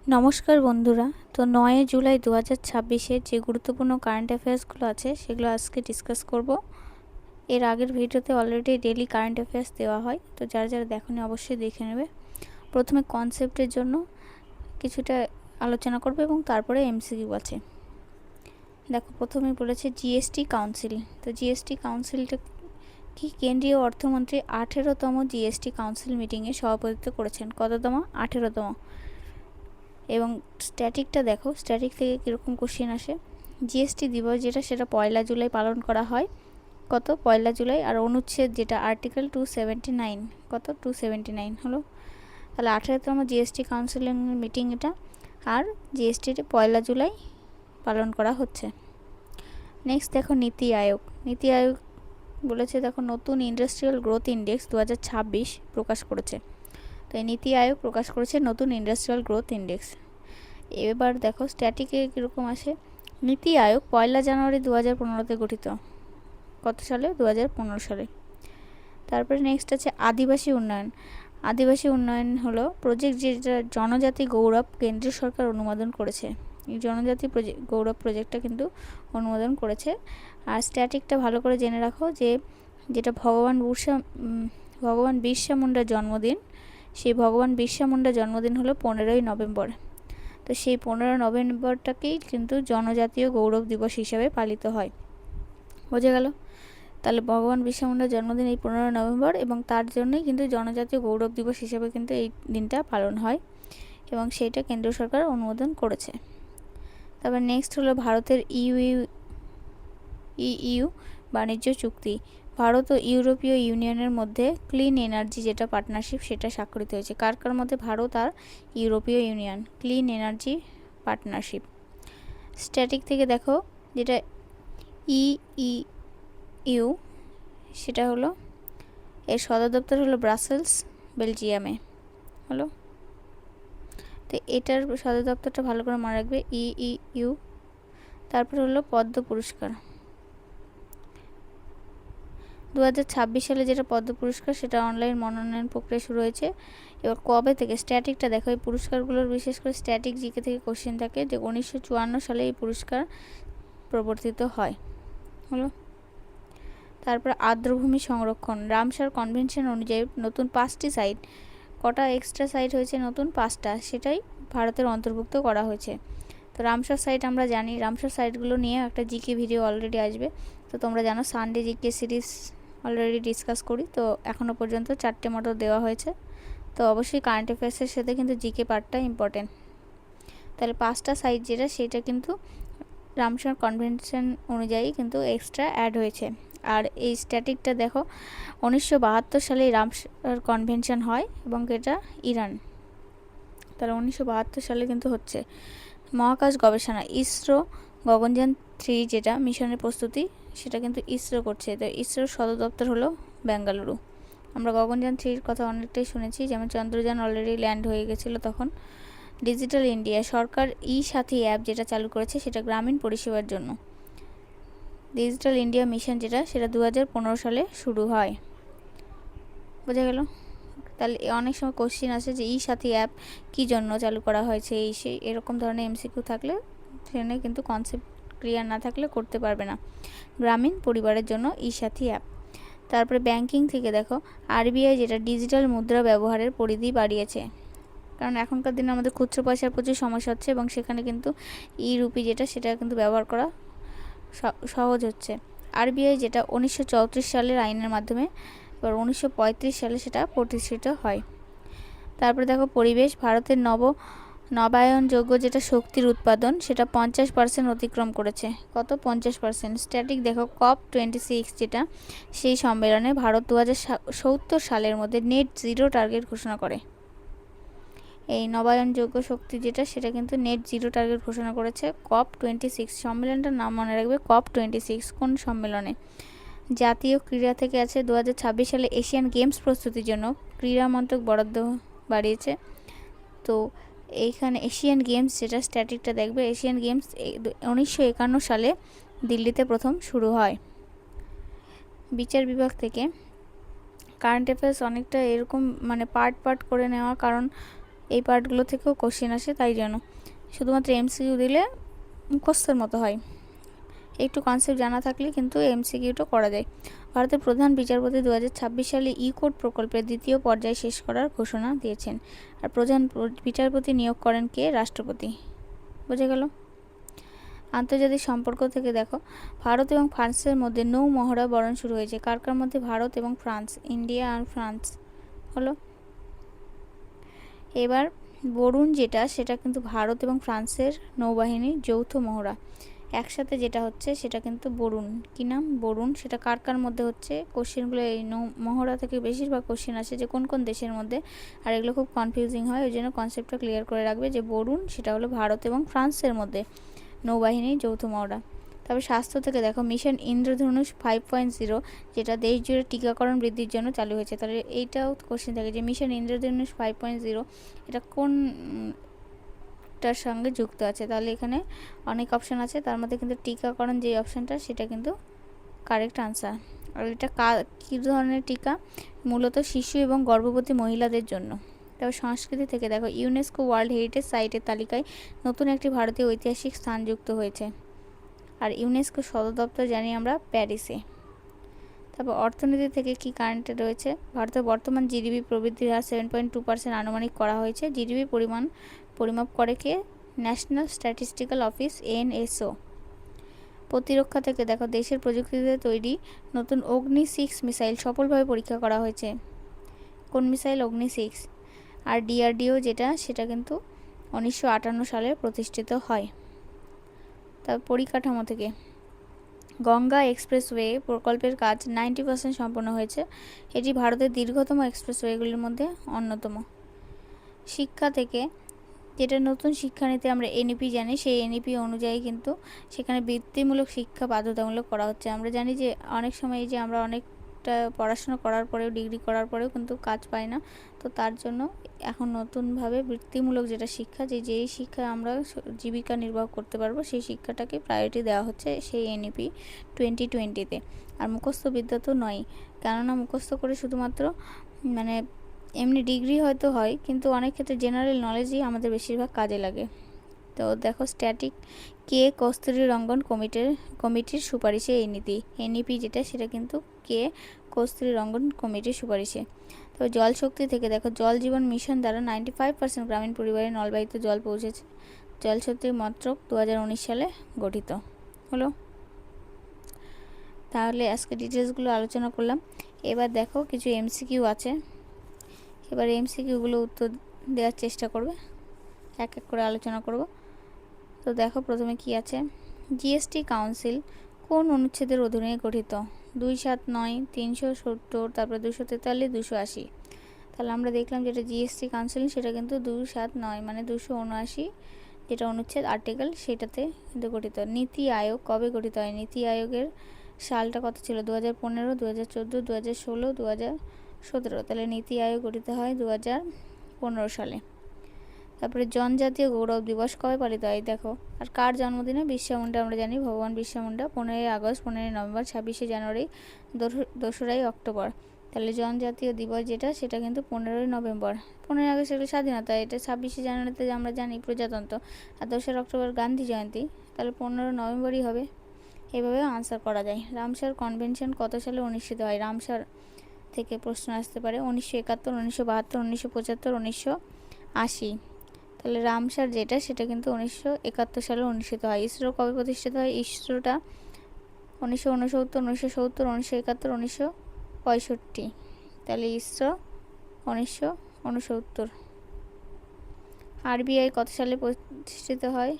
নমস্কার বন্ধুরা। তো 9 জুলাই 2026-এর যে গুরুত্বপূর্ণ কারেন্ট অ্যাফেয়ার্সগুলো আছে সেগুলো আজকে ডিসকাস করব। এর আগের ভিডিওতে অলরেডি ডেইলি কারেন্ট অ্যাফেয়ার্স দেওয়া হয়, তো যারা যারা দেখোনি অবশ্যই দেখে নেবে। প্রথমে কনসেপ্টের জন্য কিছুটা আলোচনা করব এবং তারপরে এমসিকিউ আছে। দেখো, প্রথমে বলেছে জিএসটি কাউন্সিল। তো জিএসটি কাউন্সিলটা কি? কেন্দ্রীয় অর্থমন্ত্রী 18তম জিএসটি কাউন্সিল মিটিংয়ে সভাপতিত্ব করেছেন। কততম? 18তম। এবং স্ট্যাটিকটা দেখো, স্ট্যাটিক থেকে কীরকম কোশ্চেন আসে। জিএসটি দিবস যেটা, সেটা 1 জুলাই পালন করা হয়। কত? 1 জুলাই। আর অনুচ্ছেদ যেটা আর্টিকেল 279, কত? 279 হলো। তাহলে 18তম জিএসটি কাউন্সিলিং মিটিং এটা। আর জিএসটির 1 জুলাই পালন করা হচ্ছে। নেক্সট দেখো, নীতি আয়োগ। নীতি আয়োগ বলেছে, দেখো, নতুন ইন্ডাস্ট্রিয়াল গ্রোথ ইন্ডেক্স 2026 প্রকাশ করেছে। তো এই নীতি আয়োগ প্রকাশ করেছে নতুন ইন্ডাস্ট্রিয়াল গ্রোথ ইন্ডেক্স। এবার দেখো স্ট্যাটিকে কীরকম আসে। নীতি আয়োগ 1 জানুয়ারি 2015-তে গঠিত। কত সালে? 2015 সালে। তারপরে নেক্সট আছে আদিবাসী উন্নয়ন। আদিবাসী উন্নয়ন হলো প্রজেক্ট যেটা জনজাতি গৌরব কেন্দ্রীয় সরকার অনুমোদন করেছে। এই জনজাতি গৌরব প্রজেক্টটা কিন্তু অনুমোদন করেছে। আর স্ট্যাটিকটা ভালো করে জেনে রাখো যে যেটা ভগবান বিরসা মুন্ডার জন্মদিন, সেই ভগবান বিরসা মুন্ডার জন্মদিন হলো 15ই নভেম্বর। তো সেই 15 নভেম্বরটাকেই কিন্তু জনজাতীয় গৌরব দিবস হিসাবে পালিত হয়। বোঝা গেল? তাহলে ভগবান বিরসা মুন্ডার জন্মদিন এই 15 নভেম্বর, এবং তার জন্যই কিন্তু জনজাতীয় গৌরব দিবস হিসাবে কিন্তু এই দিনটা পালন হয়, এবং সেইটা কেন্দ্রীয় সরকার অনুমোদন করেছে। তারপর নেক্সট হলো ভারতের ইইউ বাণিজ্য চুক্তি। ভারত ও ইউরোপীয় ইউনিয়নের মধ্যে ক্লিন এনার্জি যেটা পার্টনারশিপ, সেটা স্বাক্ষরিত হয়েছে। কার কার মধ্যে? ভারত আর ইউরোপীয় union, clean energy partnership. Static থেকে দেখো, যেটা ইইউ, সেটা হলো, এর সদর দপ্তর হলো ব্রাসেলস, বেলজিয়ামে হলো। তো এটার সদর দপ্তরটা ভালো করে মনে রাখবে, ইইউ। তারপর হলো পদ্ম পুরস্কার। 2026 সালে যেটা পদ্ম পুরস্কার, সেটা অনলাইন মনোনয়ন প্রক্রিয়া শুরু হয়েছে। এবার কবে থেকে? স্ট্যাটিকটা দেখো, এই পুরস্কারগুলোর বিশেষ করে স্ট্যাটিক জিকে থেকে কোশ্চেন থাকে যে 1954 সালে এই পুরস্কার প্রবর্তিত হয় হলো। তারপর আর্দ্রভূমি সংরক্ষণ। রামসার কনভেনশন অনুযায়ী নতুন 5টি সাইট, কটা এক্সট্রা সাইট হয়েছে? নতুন 5টা, সেটাই ভারতের অন্তর্ভুক্ত করা হয়েছে। তো রামসার সাইট আমরা জানি, রামসার সাইটগুলো নিয়ে একটা জিকে ভিডিও অলরেডি আসবে। তো তোমরা জানো Sunday GK series already discuss করি, তো এখনও পর্যন্ত 4টে মতো দেওয়া হয়েছে। তো অবশ্যই কারেন্ট অ্যাফেয়ার্সের সাথে কিন্তু জিকে পার্টটা ইম্পর্টেন্ট। তাহলে 5টা সাইট যেটা, সেটা কিন্তু রামসার কনভেনশন অনুযায়ী কিন্তু এক্সট্রা অ্যাড হয়েছে। আর এই স্ট্যাটিকটা দেখো, 1972 সালে রামসার কনভেনশন হয়, এবং এটা ইরান। তাহলে 1972 সালে কিন্তু হচ্ছে। মহাকাশ গবেষণা, ইসরো গগনযান 3 যেটা মিশনের প্রস্তুতি, সেটা কিন্তু ইসরো করছে। তো ইসরোর সদর দপ্তর হলো বেঙ্গালুরু। আমরা গগনযান 3-র কথা অনেকটাই শুনেছি, যেমন চন্দ্রযান অলরেডি ল্যান্ড হয়ে গেছিলো তখন। ডিজিটাল ইন্ডিয়া, সরকার সাথী অ্যাপ যেটা চালু করেছে, সেটা গ্রামীণ পরিষেবার জন্য। ডিজিটাল ইন্ডিয়া মিশন যেটা, সেটা 2015 সালে শুরু হয়। বোঝা গেল? তাহলে অনেক সময় কোশ্চিন আসে যে সাথী অ্যাপ কী জন্য চালু করা হয়েছে, সেই এরকম ধরনের এমসিকিউ থাকলে সেখানে কিন্তু কনসেপ্ট ক্লিয়ার না থাকলে করতে পারবে না। গ্রামীণ পরিবারের জন্য সাথী অ্যাপ। তারপরে ব্যাংকিং থেকে দেখো, আরবিআই যেটা ডিজিটাল মুদ্রা ব্যবহারের পরিধি বাড়িয়েছে, কারণ এখনকার দিনে আমাদের খুচরো পয়সার প্রচুর সমস্যা হচ্ছে, এবং সেখানে কিন্তু রুপি যেটা, সেটা কিন্তু ব্যবহার করা সহজ হচ্ছে। আরবিআই যেটা 1934 সালের আইনের মাধ্যমে, এবার 1935 সালে সেটা প্রতিষ্ঠিত হয়। তারপরে দেখো পরিবেশ, ভারতের নবায়নযোগ্য যেটা শক্তির উৎপাদন, সেটা 50% অতিক্রম করেছে। কত? 50%। স্ট্যাটিক দেখো, COP26 যেটা, সেই সম্মেলনে ভারত 2070 সালের মধ্যে নেট জিরো টার্গেট ঘোষণা করে। এই নবায়নযোগ্য শক্তি যেটা, সেটা কিন্তু নেট জিরো টার্গেট ঘোষণা করেছে। COP26 সম্মেলনটার নাম মনে রাখবে, COP26। কোন সম্মেলনে? জাতীয় ক্রীড়া থেকে আছে 2026 সালে এশিয়ান গেমস প্রস্তুতির জন্য ক্রীড়া মন্ত্রক বরাদ্দ বাড়িয়েছে। তো এইখানে এশিয়ান গেমস যেটা, স্ট্যাটিকটা দেখবে, এশিয়ান গেমস 1951 সালে দিল্লিতে প্রথম শুরু হয়। বিচার বিভাগ থেকে কারেন্ট অ্যাফেয়ার্স অনেকটা এরকম, মানে পার্ট করে নেওয়া, কারণ এই পার্টগুলো থেকেও কোশ্চেন আসে, তাই জন্য শুধুমাত্র এমসিকিউ দিলে মুখস্থের মতো হয়। একটু কনসেপ্ট জানা থাকলে কিন্তু এমসিকিউটা করা যায়। ভারতের প্রধান বিচারপতি 2026 সালে ই কোর্ট প্রকল্পের দ্বিতীয় পর্যায় শেষ করার ঘোষণা দিয়েছেন। আর প্রধান বিচারপতি নিয়োগ করেন কে? রাষ্ট্রপতি। বোঝা গেল? আন্তর্জাতিক সম্পর্ক থেকে দেখো, ভারত এবং ফ্রান্সের মধ্যে নৌ মহড়া বরণ শুরু হয়েছে। কার কার মধ্যে? ভারত এবং ফ্রান্স, ইন্ডিয়া আর ফ্রান্স হলো। এবার বরুণ যেটা, সেটা কিন্তু ভারত এবং ফ্রান্সের নৌবাহিনীর যৌথ মহড়া একসাথে যেটা হচ্ছে, সেটা কিন্তু বরুণ। কি নাম? বরুণ। সেটা কার কার মধ্যে হচ্ছে? কোশ্চেনগুলো এই মহড়া থেকে বেশিরভাগ কোশ্চেন আসে যে কোন কোন দেশের মধ্যে, আর এগুলো খুব কনফিউজিং হয়, ওই জন্য কনসেপ্টটা ক্লিয়ার করে রাখবে যে বরুণ সেটা হলো ভারত এবং ফ্রান্সের মধ্যে নৌবাহিনীর যৌথ মহড়া। তবে স্বাস্থ্য থেকে দেখো, মিশন ইন্দ্রধনুষ 5.0 যেটা দেশ জুড়ে টিকাকরণ বৃদ্ধির জন্য চালু হয়েছে। তাহলে এইটাও কোশ্চেন থাকে যে মিশন ইন্দ্রধনুষ 5.0 এটা কোনটার সঙ্গে যুক্ত আছে। তাহলে এখানে অনেক অপশান আছে, তার মধ্যে কিন্তু টিকাকরণ যে অপশানটা সেটা কিন্তু কারেক্ট আনসার। আর এটা কী ধরনের টিকা? মূলত শিশু এবং গর্ভবতী মহিলাদের জন্য। তবে সংস্কৃতি থেকে দেখো, ইউনেস্কো ওয়ার্ল্ড হেরিটেজ সাইটের তালিকায় নতুন একটি ভারতীয় ঐতিহাসিক স্থান যুক্ত হয়েছে। আর ইউনেস্কো সদর দপ্তর জানি আমরা প্যারিসে। তারপর অর্থনীতি থেকে কি কারেন্টে রয়েছে? ভারতের বর্তমান জিডিপি প্রবৃদ্ধির হার 7.2% আনুমানিক করা হয়েছে। জিডিপি পরিমাপ করে কে? National statistical office, NSO. প্রতিরক্ষা থেকে দেখো, দেশের প্রযুক্তিতে তৈরি নতুন অগ্নি 6 মিসাইল সফলভাবে পরীক্ষা করা হয়েছে। কোন মিসাইল? অগ্নি 6। আর ডিআরডিও যেটা, সেটা কিন্তু 1958 সালে প্রতিষ্ঠিত হয়। তার পরিকাঠামো থেকে, গঙ্গা এক্সপ্রেসওয়ে প্রকল্পের কাজ 90% সম্পন্ন হয়েছে। এটি ভারতের দীর্ঘতম এক্সপ্রেসওয়েগুলির মধ্যে অন্যতম। শিক্ষা থেকে, যেটা নতুন শিক্ষানীতি আমরা এনইপি জানি, সেই এনইপি অনুযায়ী কিন্তু সেখানে বৃত্তিমূলক শিক্ষা বাধ্যতামূলক করা হচ্ছে। আমরা জানি যে অনেক সময় যে আমরা অনেকটা পড়াশোনা করার পরেও, ডিগ্রি করার পরেও কিন্তু কাজ পাই না, তো তার জন্য এখন নতুনভাবে বৃত্তিমূলক যেটা শিক্ষা, যেই শিক্ষায় আমরা জীবিকা নির্বাহ করতে পারবো, সেই শিক্ষাটাকে প্রায়োরিটি দেওয়া হচ্ছে সেই এনইপি 2020-তে। আর মুখস্থ বিদ্যা তো নয়, কেননা মুখস্থ করে শুধুমাত্র মানে এমনি ডিগ্রি হয়তো হয়, কিন্তু অনেক ক্ষেত্রে জেনারেল নলেজই আমাদের বেশিরভাগ কাজে লাগে। তো দেখো, স্ট্যাটিক কে? কস্তুরী রঙ্গন কমিটির সুপারিশে এই নীতি। এনইপি যেটা, সেটা কিন্তু কে? কস্তুরী রঙ্গন কমিটির সুপারিশে। তো জল শক্তি থেকে দেখো, জল জীবন মিশন দ্বারা 95% গ্রামীণ পরিবারে নলবাহিত জল পৌঁছেছে। জল শক্তি মন্ত্রক 2019 সালে গঠিত হলো। তাহলে আজকে ডিটেলসগুলো আলোচনা করলাম। এবার দেখো কিছু এমসিকিউ আছে, এবার এমসিকিউগুলো উত্তর দেওয়ার চেষ্টা করবে, এক এক করে আলোচনা করব। তো দেখো প্রথমে কি আছে, জিএসটি কাউন্সিল কোন অনুচ্ছেদের অধীনে গঠিত? 279, 370, তারপরে 243, 280। তাহলে আমরা দেখলাম যেটা জিএসটি কাউন্সিল, সেটা কিন্তু 279 মানে 279 যেটা অনুচ্ছেদ আর্টিকেল, সেটাতে কিন্তু গঠিত। নীতি আয়োগ কবে গঠিত হয়? নীতি আয়োগের সালটা কত ছিল? 2015, 2014, 2016, 2017। তাহলে নীতি আয়োগ গঠিত হয় 2015 সালে। তারপরে জনজাতীয় গৌরব দিবস কবে পালিত হয়? দেখো, আর কার জন্মদিনে? বিরসা মুন্ডা। আমরা জানি ভগবান বিরসা মুন্ডা। 15ই আগস্ট, 15ই নভেম্বর, 26শে জানুয়ারি, 2রা অক্টোবর। তাহলে জনজাতীয় দিবস যেটা, সেটা কিন্তু 15ই নভেম্বর। 15ই আগস্ট এগুলো স্বাধীনতা, এটা 26শে জানুয়ারিতে আমরা জানি প্রজাতন্ত্র, আর 2রা অক্টোবর গান্ধী জয়ন্তী। তাহলে 15 নভেম্বরই হবে। এভাবে আনসার করা যায়। রামসার কনভেনশন কত সালে অনুষ্ঠিত হয়? রামসার থেকে প্রশ্ন আসতে পারে। 1971, 1972, 1975, 1980। তাহলে রামসার যেটা, সেটা কিন্তু 1971 সালে অনুষ্ঠিত হয়। ইসরো কবে প্রতিষ্ঠিত হয়? ইসরোটা 1969, 1970, 1971, 1965। তাহলে ইসরো 1969। আরবিআই কত সালে প্রতিষ্ঠিত হয়?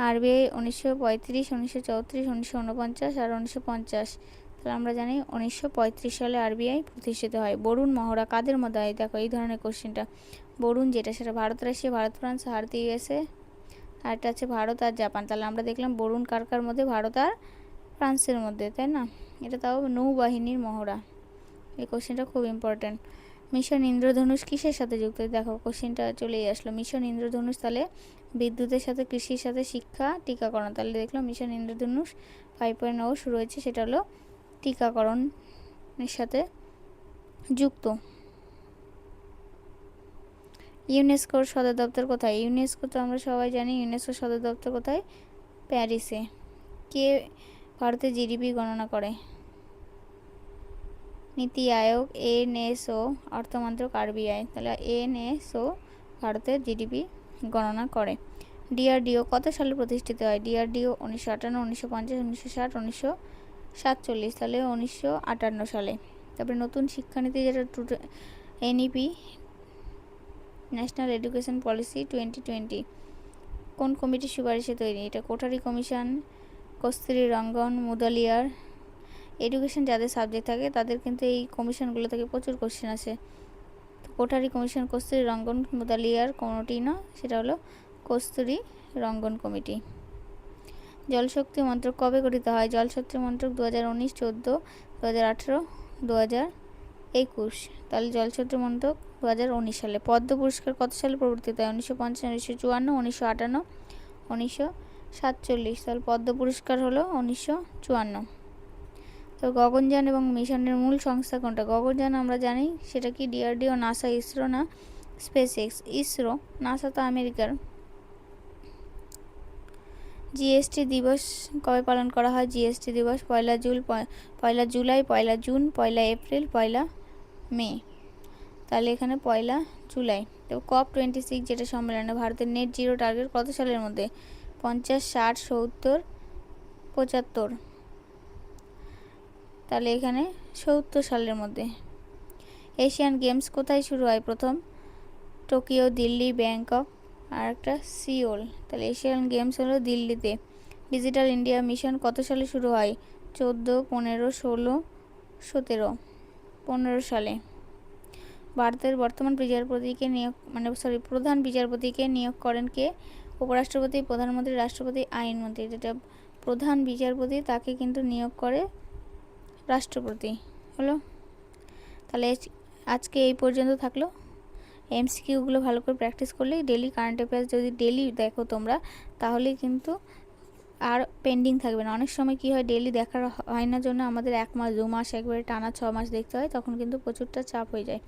আরবিআই 1935, 1934, 1949 আর 1950। তাহলে আমরা জানি 1935 সালে আরবিআই প্রতিষ্ঠিত হয়। বরুণ মহড়া কাদের মধ্যে হয়? দেখো এই ধরনের কোশ্চেনটা, বরুণ যেটা, সেটা Bharat, Russia, Bharat, France, Bharat, USA, আর এটা আছে ভারত আর জাপান। তাহলে আমরা দেখলাম বরুণ কার কার মধ্যে? ভারত আর ফ্রান্সের মধ্যে, তাই না? এটা তাও নৌবাহিনীর মহড়া। এই কোশ্চেনটা খুব ইম্পর্ট্যান্ট। মিশন ইন্দ্রধনুষ কিসের সাথে যুক্ত? দেখো কোশ্চেনটা চলেই আসলো। মিশন ইন্দ্রধনুষ তাহলে বিদ্যুতের সাথে, কৃষির সাথে, শিক্ষা, টিকাকরণ। তাহলে দেখলাম মিশন ইন্দ্রধনুষ 5.0 শুরু হয়েছে, সেটা হলো টিকাকরণের সাথে যুক্ত। ইউনেস্কোর সদর দপ্তর কোথায়? ইউনেস্কো তো আমরা সবাই জানি, ইউনেস্কোর সদর দপ্তর কোথায়? প্যারিসে। কে ভারতের জিডিপি গণনা করে? নীতি আয়োগ, এনএসও, অর্থমন্ত্রক, আরবিআই। তাহলে এনএসও ভারতের জিডিপি গণনা করে। ডিআরডিও কত সালে প্রতিষ্ঠিত হয়? ডিআরডিও 1958, 1950, 1960, 1947। তাহলে 1958 সালে। তারপরে নতুন শিক্ষানীতি যেটা এনইপি, ন্যাশনাল এডুকেশন পলিসি 2020, কোন কমিটির সুপারিশে তৈরি? এটা কোঠারি কমিশন, কস্তুরী রঙ্গন, মুদালিয়ার। এডুকেশন যাদের সাবজেক্ট থাকে তাদের কিন্তু এই কমিশনগুলো থেকে প্রচুর কোশ্চেন আসে। তো কোঠারি কমিশন, কস্তুরী রঙ্গন, মুদালিয়ার কোনোটি না, সেটা হলো কস্তুরী রঙ্গন কমিটি। জলশক্তি মন্ত্রক কবে গঠিত হয়? জলশক্তি মন্ত্রক 2019, 14, 2018, 2021। তাহলে জলশক্তি মন্ত্রক 2019 সালে। পদ্ম পুরস্কার কত সালে প্রবর্তিত হয়? 1950, 1954, 1958, 1947। তাহলে পদ্ম পুরস্কার হলো 1954। তো গগনযান এবং মিশনের মূল সংস্থা কোনটা? গগনযান আমরা জানি সেটা কি, ডিআরডিও, নাসা, ইসরো না স্পেস এক্স? ইসরো। নাসা তো আমেরিকার। জিএসটি দিবস কবে পালন করা হয়? জিএসটি দিবস 1 জুলাই, 1 জুন, 1 এপ্রিল, 1 মে। তাহলে এখানে 1 জুলাই। তো COP26 যেটা সম্মেলনে ভারতের নেট জিরো টার্গেট কত সালের মধ্যে? 50, 60, 70, 75। তাহলে এখানে 70 সালের মধ্যে। এশিয়ান গেমস কোথায় শুরু হয় প্রথম? টোকিও, দিল্লি, ব্যাংকক আর একটা সিওল। তাহলে এশিয়ান গেমস হলো দিল্লিতে। ডিজিটাল ইন্ডিয়া মিশন কত সালে শুরু হয়? 14, 15, 16, 17, 15 সালে। ভারতের বর্তমান বিচারপতিকে নিয়োগ প্রধান বিচারপতিকে নিয়োগ করেন কে? উপরাষ্ট্রপতি, প্রধানমন্ত্রী, রাষ্ট্রপতি, আইনমন্ত্রী। যেটা প্রধান বিচারপতি তাকে কিন্তু নিয়োগ করে রাষ্ট্রপতি। হলো। তাহলে আজকে এই পর্যন্ত থাকলো। এমসিকিউগুলো ভালো করে প্র্যাকটিস করলেই ডেলি কারেন্ট অ্যাফেয়ার্স যদি ডেলি দেখো তোমরা, তাহলে কিন্তু আর পেন্ডিং থাকবে না। অনেক সময় কি হয়, ডেলি দেখার হয় না জন্য আমাদের 1 মাস 2 মাস একবারে টানা 6 মাস দেখতে হয়, তখন কিন্তু প্রচুরটা চাপ হয়ে যায়।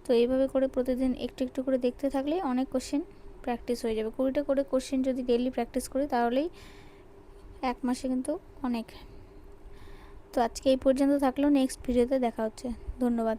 তো এইভাবে করে প্রতিদিন একটু একটু করে দেখতে থাকলে অনেক কোশ্চেন প্র্যাকটিস হয়ে যাবে। 20টা করে কোশ্চেন যদি ডেলি প্র্যাকটিস করি তাহলেই 1 মাসে কিন্তু অনেক। তো আজকে এই পর্যন্ত থাকলেও, নেক্সট ভিডিওতে দেখা হচ্ছে। ধন্যবাদ।